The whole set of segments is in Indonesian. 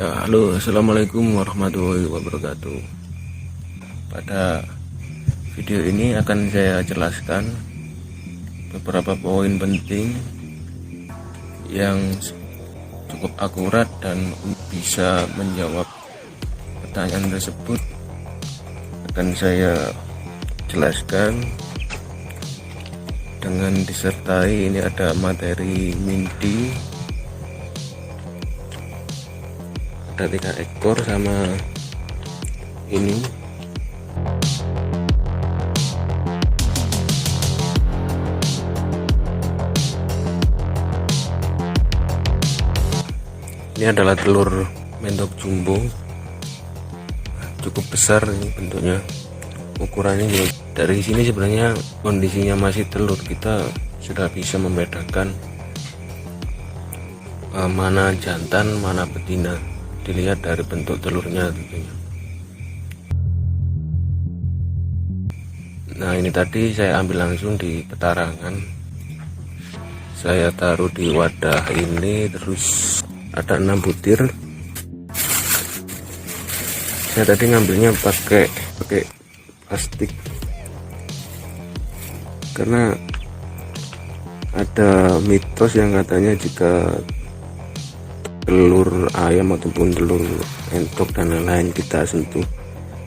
Ya, halo, assalamualaikum warahmatullahi wabarakatuh. Pada video ini akan saya jelaskan beberapa poin penting yang cukup akurat dan bisa menjawab pertanyaan tersebut. Akan saya jelaskan dengan disertai ini ada materi mindi, ada 3 ekor sama ini. Ini adalah telur mentok jumbo, cukup besar ini bentuknya, ukurannya juga. Dari sini sebenarnya kondisinya masih telur, kita sudah bisa membedakan mana jantan mana betina, dilihat dari bentuk telurnya tentunya. Nah, ini tadi saya ambil langsung di petarangan, saya taruh di wadah ini, terus ada 6 butir. Saya tadi ngambilnya pakai plastik karena ada mitos yang katanya jika telur ayam ataupun telur entok dan lain-lain kita sentuh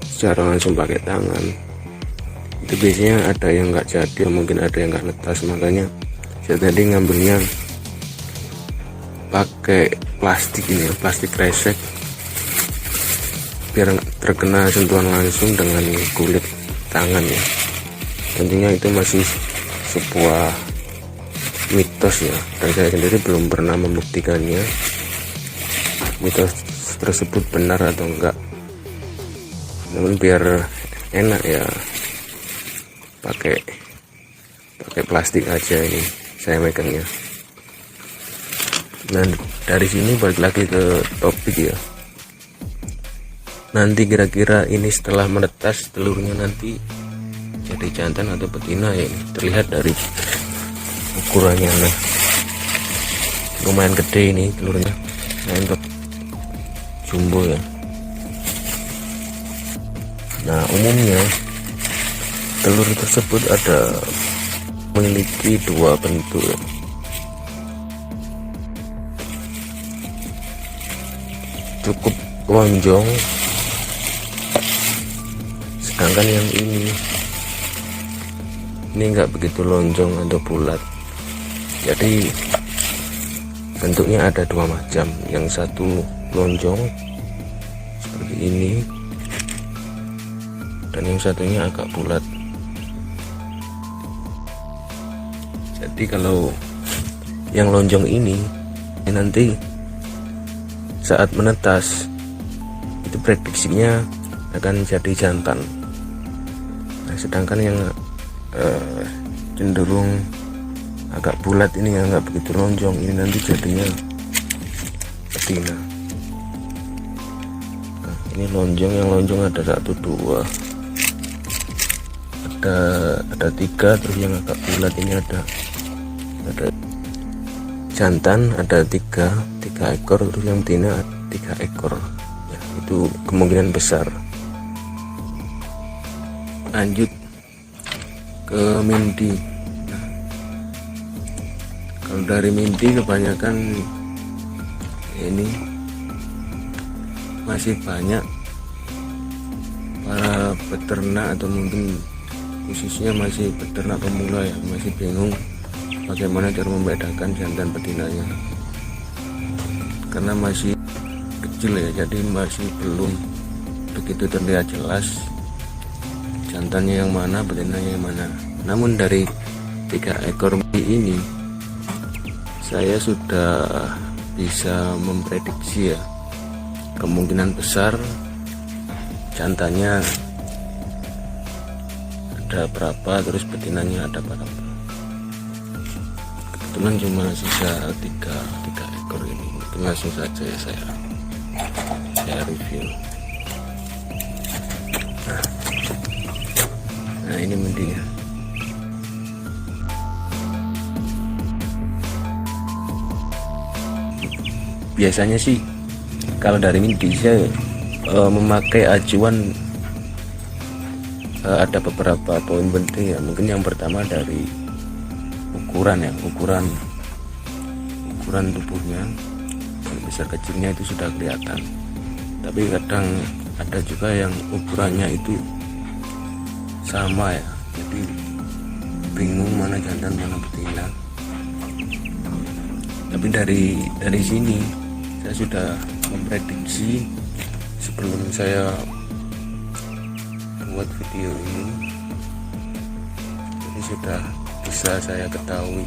secara langsung pakai tangan, itu biasanya ada yang nggak jadi, mungkin ada yang nggak netas. Makanya saya tadi ngambilnya pakai plastik ini, plastik kresek, biar terkena sentuhan langsung dengan kulit tangan ya. Tentunya itu masih sebuah mitos ya, dan saya sendiri belum pernah membuktikannya mitos tersebut benar atau enggak. Namun biar enak ya, pakai plastik aja ini saya megangnya. Nah, dari sini balik lagi ke topik ya. Nanti kira-kira ini setelah menetas telurnya nanti jadi jantan atau betina ya, ini terlihat dari ukurannya. Nah, lumayan gede ini telurnya, nah untuk jumbo ya. Nah, umumnya telur tersebut memiliki 2 bentuk ya. Cukup lonjong, sedangkan yang ini enggak begitu lonjong atau bulat. Jadi bentuknya ada 2 macam, yang satu lonjong seperti ini dan yang satunya agak bulat. Jadi kalau yang lonjong ini nanti saat menetas itu prediksinya akan jadi jantan. Nah, sedangkan yang cenderung agak bulat ini, yang nggak begitu lonjong ini, nanti jadinya betina. Nah, ini lonjong, yang lonjong ada 1, 2, ada 3, terus yang agak bulat ini ada jantan ada 3 ekor, terus yang betina 3 ekor ya, itu kemungkinan besar. Lanjut ke mindi. Nah, kalau dari mindi kebanyakan ini masih banyak para peternak atau mungkin khususnya masih peternak pemula ya, masih bingung bagaimana cara membedakan jantan betinanya, karena masih kecil ya, jadi masih belum begitu terlihat jelas jantannya yang mana, betinanya yang mana. Namun dari 3 ekor ini saya sudah bisa memprediksi ya, kemungkinan besar jantannya ada berapa, terus betinanya ada berapa. Kebetulan cuma sisa 3 ekor ini, mungkin langsung saja ya saya review. Nah, ini mendinya. Biasanya sih kalau dari minti saya memakai acuan ada beberapa poin penting ya. Mungkin yang pertama dari ukuran ya, ukuran tubuhnya, besar kecilnya itu sudah kelihatan. Tapi kadang ada juga yang ukurannya itu sama ya, jadi bingung mana jantan mana betina. Tapi dari sini saya sudah memprediksi sebelum saya buat video ini, jadi sudah bisa saya ketahui,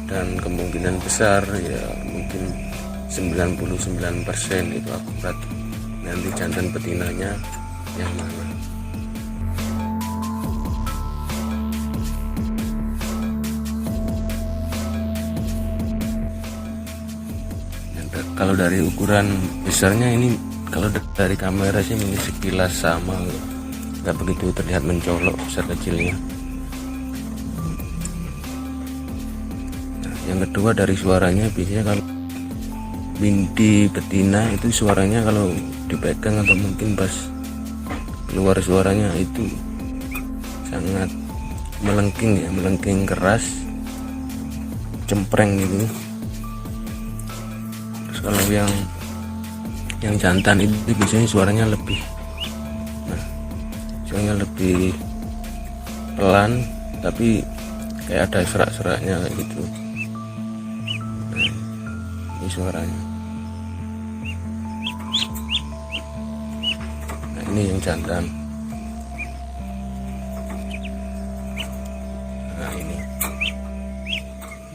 dan kemungkinan besar ya mungkin 99% itu akurat nanti jantan betinanya yang mana. Kalau dari ukuran besarnya ini, kalau dari kamera sih ini sekilas sama, nggak begitu terlihat mencolok besar kecilnya. Nah, yang kedua dari suaranya, biasanya kalau binti betina itu suaranya kalau dipegang atau mungkin pas keluar suaranya itu sangat melengking ya, melengking keras, cempreng gitu. Kalau yang jantan itu biasanya suaranya lebih, suaranya lebih pelan, tapi kayak ada serak-seraknya kayak gitu. Nah, ini suaranya. Nah, ini yang jantan.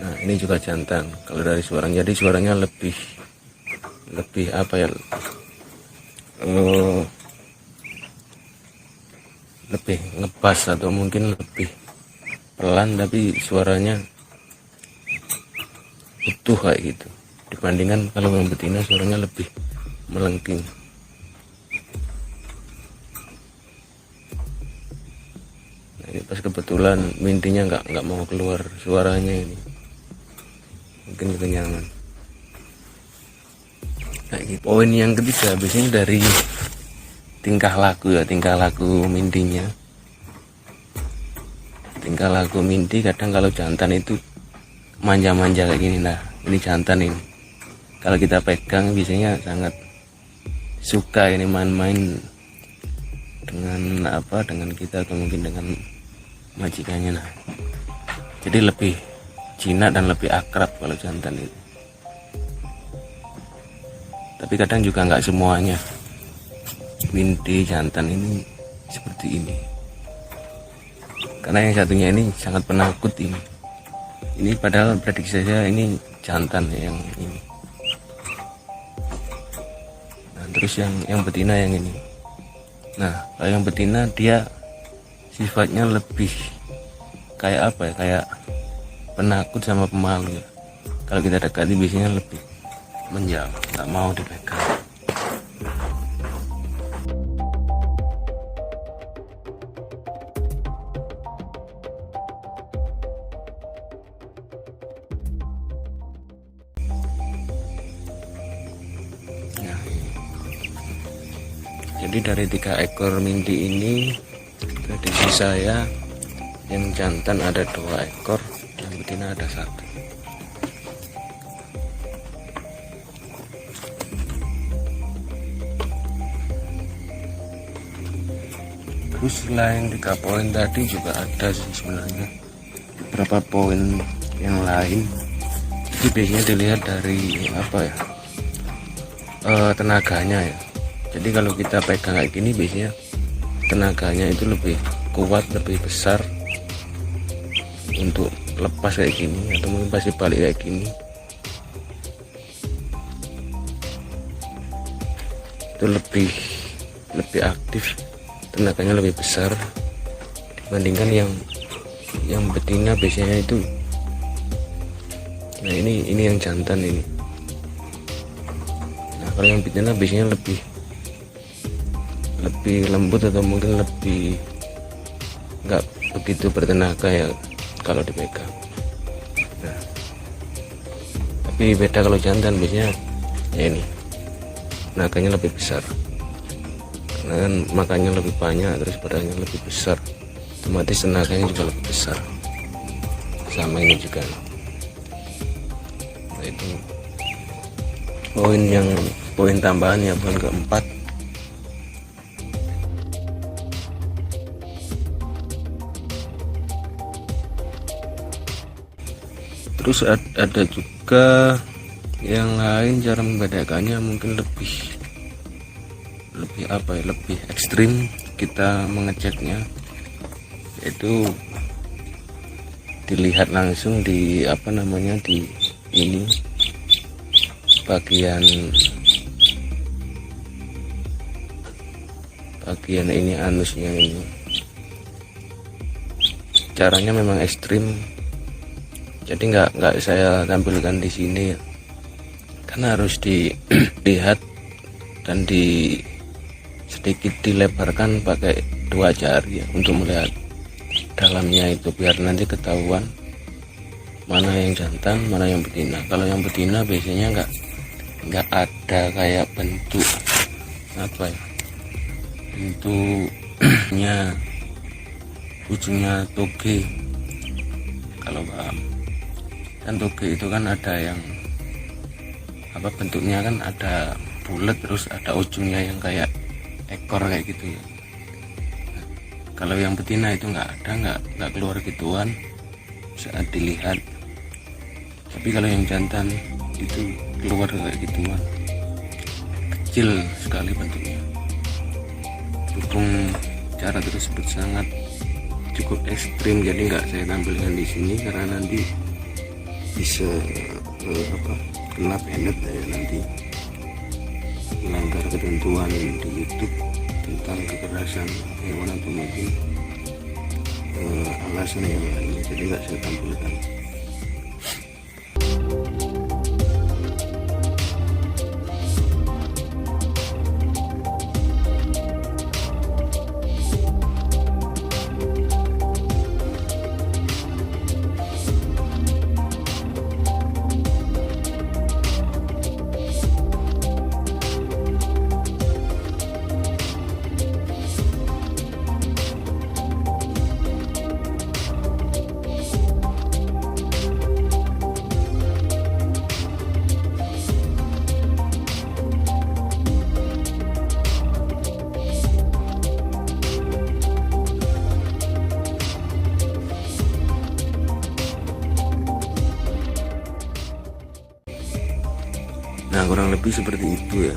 Nah, ini juga jantan. Kalau dari suaranya, jadi suaranya lebih apa ya, lebih ngebass atau mungkin lebih pelan, tapi suaranya utuh kayak gitu, dibandingkan kalau yang betina suaranya lebih melengking. Nah, ini pas kebetulan mintinya nggak mau keluar suaranya, ini mungkin kekenyangan. Nah, poin yang ketiga biasanya dari tingkah laku ya, tingkah laku mintinya. Tingkah laku minti kadang kalau jantan itu manja-manja kayak gini. Nah, ini jantan ini. Kalau kita pegang biasanya sangat suka ini main-main dengan dengan kita atau mungkin dengan majikannya. Nah, jadi lebih jinak dan lebih akrab kalau jantan itu. Tapi kadang juga nggak semuanya binti jantan ini seperti ini, karena yang satunya ini sangat penakut ini. Ini padahal prediksi saya ini jantan yang ini. Nah, terus yang betina yang ini. Nah, kalau yang betina dia sifatnya lebih kayak apa ya, kayak penakut sama pemalu ya. Kalau kita dekati biasanya lebih menjauh, nggak mau dipegang. Nah, jadi dari 3 ekor minti ini, prediksi saya yang jantan ada 2 ekor, yang betina ada 1. Terus selain 3 poin tadi juga ada sih sebenarnya beberapa poin yang lain. Jadi biasanya dilihat dari tenaganya ya. Jadi kalau kita pegang kayak gini biasanya tenaganya itu lebih kuat, lebih besar untuk lepas kayak gini, atau mungkin pasti balik kayak gini. Itu lebih aktif, tenaganya lebih besar dibandingkan yang betina biasanya itu. Nah, ini yang jantan ini. Nah, kalau yang betina biasanya lebih lembut atau mungkin lebih nggak begitu bertenaga ya kalau dipegang. Nah, tapi beda kalau jantan biasanya ya ini naganya lebih besar, karena kan makannya lebih banyak, terus badannya lebih besar, otomatis tenaganya juga lebih besar. Sama ini juga. Nah, itu poin tambahan ya, poin keempat. Terus ada juga yang lain, cara membedakannya mungkin lebih ekstrim kita mengeceknya, yaitu dilihat langsung di di ini bagian ini anusnya ini. Caranya memang ekstrim, jadi nggak saya tampilkan di sini ya, karena harus dilihat dan sedikit dilebarkan pakai 2 jari ya, untuk melihat dalamnya itu, biar nanti ketahuan mana yang jantan, mana yang betina. Kalau yang betina biasanya nggak ada kayak bentuk bentuknya ujungnya toge, kalau paham kan. Toge itu kan ada yang bentuknya kan ada bulat, terus ada ujungnya yang kayak ekor kayak gitu ya. Kalau yang betina itu nggak keluar gituan saat dilihat. Tapi kalau yang jantan itu keluar kayak gituan, kecil sekali bentuknya. Berhubung cara tersebut sangat cukup ekstrim, jadi nggak saya tampilkan di sini, karena nanti bisa kena penet ya, nanti melanggar ketentuan di YouTube tentang kekerasan hewan atau mungkin alasan yang lain, jadi nggak saya tampilkan. Nah, kurang lebih seperti itu ya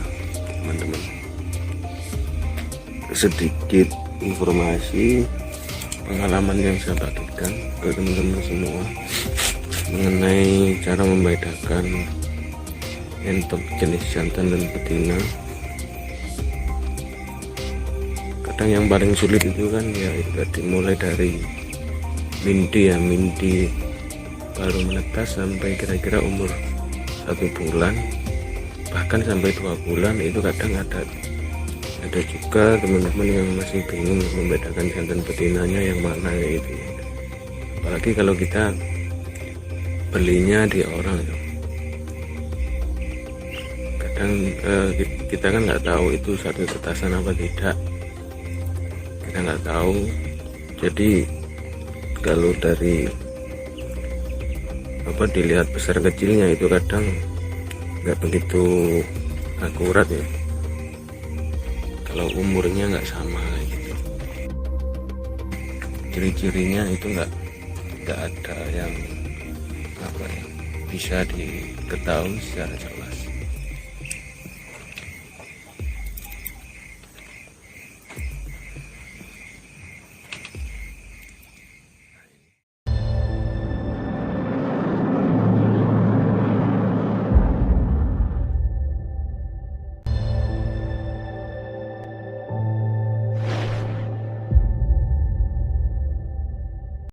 teman-teman, sedikit informasi pengalaman yang saya bagikan ke teman-teman semua mengenai cara membedakan entok jenis jantan dan betina. Kadang yang paling sulit itu kan ya itu tadi, mulai dari mindi baru menetas sampai kira-kira umur 1 bulan, bahkan sampai 2 bulan. Itu kadang ada juga teman-teman yang masih bingung membedakan jantan betinanya yang mana itu. Apalagi kalau kita belinya di orang ya. Kadang kita kan nggak tahu itu satu tetasan apa tidak, kita nggak tahu. Jadi kalau dari dilihat besar kecilnya itu kadang nggak begitu akurat ya, kalau umurnya nggak sama gitu. Ciri-cirinya itu nggak ada yang bisa diketahui secara jelas.